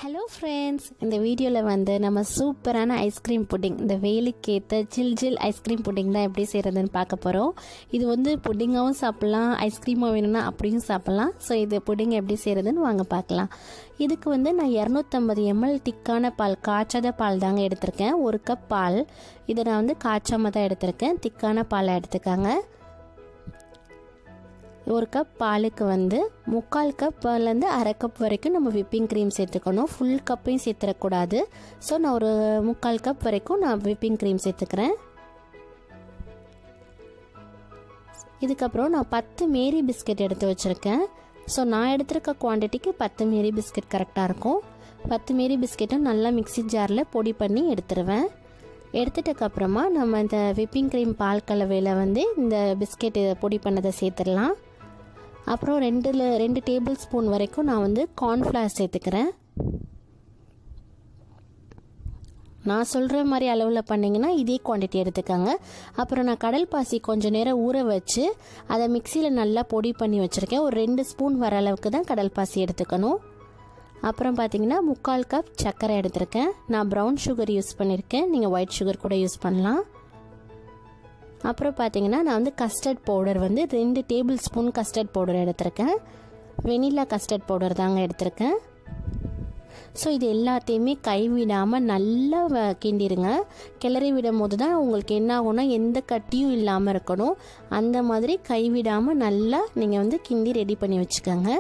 Hello friends, இந்த வீடியோவில் வந்து நம்ம சூப்பரான ஐஸ்கிரீம் புட்டிங், இந்த வெயிலுக்கேற்ற ஜில் ஐஸ்கிரீம் புட்டிங் தான் எப்படி செய்கிறதுன்னு பார்க்க போகிறோம். இது வந்து புட்டிங்காகவும் சாப்பிட்லாம், ஐஸ்கிரீமாக வேணும்னா அப்படியும் சாப்பிட்லாம். ஸோ இது புட்டிங் எப்படி செய்கிறதுன்னு வாங்க பார்க்கலாம். இதுக்கு வந்து நான் 250 ml திக்கான பால், காய்ச்சாத பால் தாங்க எடுத்திருக்கேன். 1 கப் பால். இதை நான் வந்து காய்ச்சாமல் தான் எடுத்திருக்கேன். திக்கான பாலை எடுத்துக்காங்க. 1 கப் பாலுக்கு வந்து 3/4 கப்லேருந்து 1/2 கப் வரைக்கும் நம்ம விப்பிங் க்ரீம் சேர்த்துக்கணும். ஃபுல் கப்பையும் சேர்த்துடக்கூடாது. ஸோ நான் ஒரு 3/4 கப் வரைக்கும் நான் விப்பிங் க்ரீம் சேர்த்துக்கிறேன். இதுக்கப்புறம் நான் 10 மேரி பிஸ்கெட் எடுத்து வச்சுருக்கேன். ஸோ நான் எடுத்துருக்க குவான்டிட்டிக்கு 10 மேரி பிஸ்கெட் கரெக்டாக இருக்கும். 10 மேரி பிஸ்கெட்டும் நல்லா மிக்ஸி ஜாரில் பொடி பண்ணி எடுத்துருவேன். எடுத்துட்டக்கப்புறமா நம்ம இந்த விப்பிங் க்ரீம் பால் கலவையில் வந்து இந்த பிஸ்கெட் பொடி பண்ணதை சேர்த்துடலாம். அப்புறம் 2 டேபிள் ஸ்பூன் வரைக்கும் நான் வந்து கார்ன்ஃப்ளவர் சேர்த்துக்கிறேன். நான் சொல்கிற மாதிரி அளவில் பண்ணிங்கன்னா இதே குவான்டிட்டி எடுத்துக்கோங்க. அப்புறம் நான் கடல் பாசி கொஞ்சம் நேரம் ஊற வச்சு அதை மிக்சியில் நல்லா பொடி பண்ணி வச்சுருக்கேன். ஒரு 2 ஸ்பூன் வர அளவுக்கு தான் கடல் பாசி எடுத்துக்கணும். அப்புறம் பார்த்தீங்கன்னா 3/4 கப் சர்க்கரை எடுத்திருக்கேன். நான் ப்ரௌன் சுகர் யூஸ் பண்ணியிருக்கேன். நீங்கள் ஒயிட் சுகர் கூட யூஸ் பண்ணலாம். அப்புறம் பார்த்தீங்கன்னா நான் வந்து கஸ்டர்ட் பவுடர் வந்து 2 டேபிள் ஸ்பூன் கஸ்டர்ட் பவுடர் எடுத்திருக்கேன். வெனிலா கஸ்டர்ட் பவுடர் தாங்க எடுத்திருக்கேன். ஸோ இது எல்லாத்தையுமே கைவிடாமல் நல்லா கிண்டிடுங்க. கிளறி விடும் போது தான் உங்களுக்கு என்ன ஆகும்னா எந்த கட்டியும் இல்லாமல் இருக்கணும். அந்த மாதிரி கைவிடாமல் நல்லா நீங்கள் வந்து கிண்டி ரெடி பண்ணி வச்சுக்கோங்க.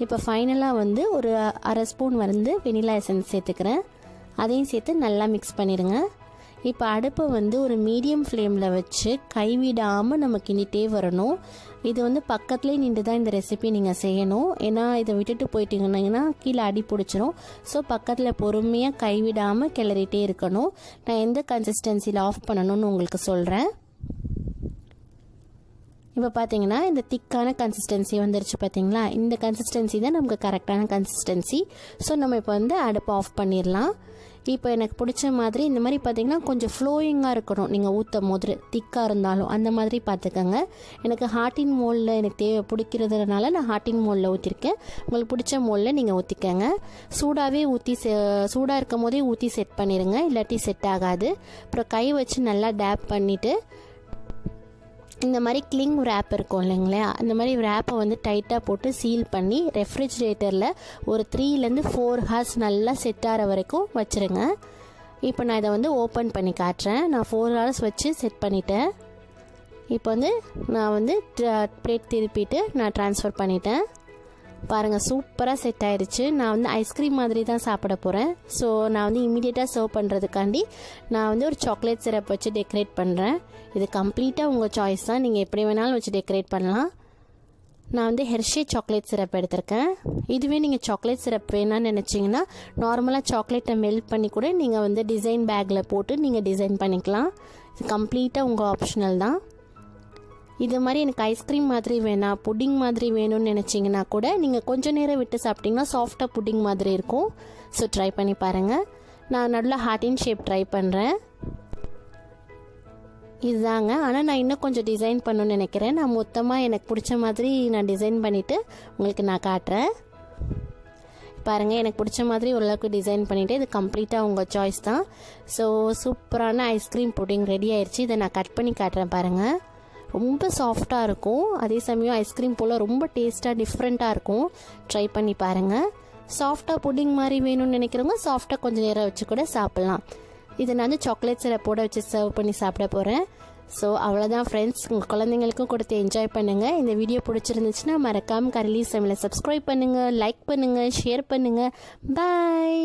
இப்போ ஃபைனலாக வந்து ஒரு 1/2 ஸ்பூன் வந்து வெனிலா எசன்ஸ் சேர்த்துக்கிறேன். அதையும் சேர்த்து நல்லா மிக்ஸ் பண்ணிடுங்க. இப்போ அடுப்பை வந்து ஒரு மீடியம் ஃப்ளேமில் வச்சு கைவிடாமல் நம்ம கிண்டிகிட்டே வரணும். இது வந்து பக்கத்துலேயே நின்று தான் இந்த ரெசிபி நீங்கள் செய்யணும். ஏன்னா இதை விட்டுட்டு போயிட்டீங்கன்னா கீழே அடி பிடிச்சிரும். ஸோ பக்கத்தில் பொறுமையாக கைவிடாமல் கிளறிட்டே இருக்கணும். நான் எந்த கன்சிஸ்டன்சியில் ஆஃப் பண்ணணும்னு உங்களுக்கு சொல்கிறேன். இப்போ பார்த்தீங்கன்னா இந்த திக்கான கன்சிஸ்டன்சி வந்துருச்சு பார்த்தீங்களா? இந்த கன்சிஸ்டன்சி தான் நமக்கு கரெக்டான கன்சிஸ்டன்சி. ஸோ நம்ம இப்போ வந்து அடுப்பை ஆஃப் பண்ணிடலாம். இப்போ எனக்கு பிடிச்ச மாதிரி இந்த மாதிரி பார்த்தீங்கன்னா கொஞ்சம் ஃப்ளோயிங்காக இருக்கணும். நீங்கள் ஊற்றும் போது திக்காக இருந்தாலும் அந்த மாதிரி பார்த்துக்கோங்க. எனக்கு ஹாட்டின் மோல்டில் எனக்கு பிடிக்கிறதுனால நான் ஹாட்டின் மோல்டில் ஊற்றிருக்கேன். உங்களுக்கு பிடிச்ச மோல்டில் நீங்கள் ஊற்றிக்கங்க. சூடாகவே சூடாக இருக்கும் போதே ஊற்றி செட் பண்ணிடுங்க, இல்லாட்டி செட் ஆகாது. அப்புறம் கை வச்சு நல்லா டேப் பண்ணிவிட்டு இந்த மாதிரி கிளிங் ரேப் இருக்கும் இல்லைங்களா, அந்த மாதிரி ரேப்பை வந்து டைட்டாக போட்டு சீல் பண்ணி ரெஃப்ரிஜிரேட்டரில் ஒரு 3 to 4 ஹார்ஸ் நல்லா செட் ஆகிற வரைக்கும் வச்சுருங்க. இப்போ நான் இதை வந்து ஓப்பன் பண்ணி காட்டுறேன். நான் 4 ஹார்ஸ் வச்சு செட் பண்ணிட்டேன். இப்போ வந்து நான் வந்து பிளேட் திருப்பிட்டு நான் ட்ரான்ஸ்ஃபர் பண்ணிட்டேன். பாருங்கள், சூப்பராக செட் ஆயிடுச்சு. நான் வந்து ஐஸ்கிரீம் மாதிரி தான் சாப்பிட போகிறேன். ஸோ நான் வந்து இமீடியட்டாக சர்வ் பண்ணுறதுக்காண்டி நான் வந்து ஒரு சாக்லேட் சிரப் வச்சு டெக்கரேட் பண்ணுறேன். இது கம்ப்ளீட்டாக உங்கள் சாய்ஸ் தான், நீங்கள் எப்படி வேணாலும் வச்சு டெக்கரேட் பண்ணலாம். நான் வந்து ஹெர்ஷே சாக்லேட் சிரப் எடுத்திருக்கேன். இதுவே நீங்கள் சாக்லேட் சிரப் வேணான்னு நினச்சிங்கன்னா நார்மலாக சாக்லேட்டை மெல்ட் பண்ணி கூட நீங்கள் வந்து டிசைன் பேக்கில் போட்டு நீங்கள் டிசைன் பண்ணிக்கலாம். இது கம்ப்ளீட்டாக உங்கள் ஆப்ஷனல் தான். இது மாதிரி எனக்கு ஐஸ்கிரீம் மாதிரி வேணாம், புட்டிங் மாதிரி வேணும்னு நினச்சிங்கன்னா கூட நீங்கள் கொஞ்சம் நேரம் விட்டு சாப்பிட்டிங்கன்னா சாஃப்டாக புட்டிங் மாதிரி இருக்கும். ஸோ ட்ரை பண்ணி பாருங்கள். நான் நல்லா ஹார்ட்டின் ஷேப் ட்ரை பண்ணுறேன். இதுதாங்க. ஆனால் நான் இன்னும் கொஞ்சம் டிசைன் பண்ணணும்னு நினைக்கிறேன். நான் மொத்தமாக எனக்கு பிடிச்ச மாதிரி நான் டிசைன் பண்ணிவிட்டு உங்களுக்கு நான் காட்டுறேன். பாருங்கள், எனக்கு பிடிச்ச மாதிரி ஓரளவுக்கு டிசைன் பண்ணிவிட்டு இது கம்ப்ளீட்டாக உங்கள் சாய்ஸ் தான். ஸோ சூப்பரான ஐஸ்கிரீம் புட்டிங் ரெடி ஆயிடுச்சு. இதை நான் கட் பண்ணி காட்டுறேன் பாருங்கள். ரொம்ப சாஃப்டாக இருக்கும், அதே சமயம் ஐஸ்கிரீம் போல் ரொம்ப டேஸ்ட்டாக டிஃப்ரெண்ட்டாக இருக்கும். ட்ரை பண்ணி பாருங்கள். சாஃப்டாக புட்டிங் மாதிரி வேணும்னு நினைக்கிறவங்க சாஃப்டாக கொஞ்சம் நேரம் வச்சு கூட சாப்பிட்லாம். இதை நான் வந்து சாக்லேட் சிரப்போட வச்சு சர்வ் பண்ணி சாப்பிட போகிறேன். ஸோ அவ்வளோதான் ஃப்ரெண்ட்ஸ், உங்கள் குழந்தைங்களுக்கும் கொடுத்து என்ஜாய் பண்ணுங்கள். இந்த வீடியோ பிடிச்சிருந்துச்சுன்னா மறக்காமல் கரலி சமையலை சப்ஸ்கிரைப் பண்ணுங்கள், லைக் பண்ணுங்கள், ஷேர் பண்ணுங்கள். பாய்.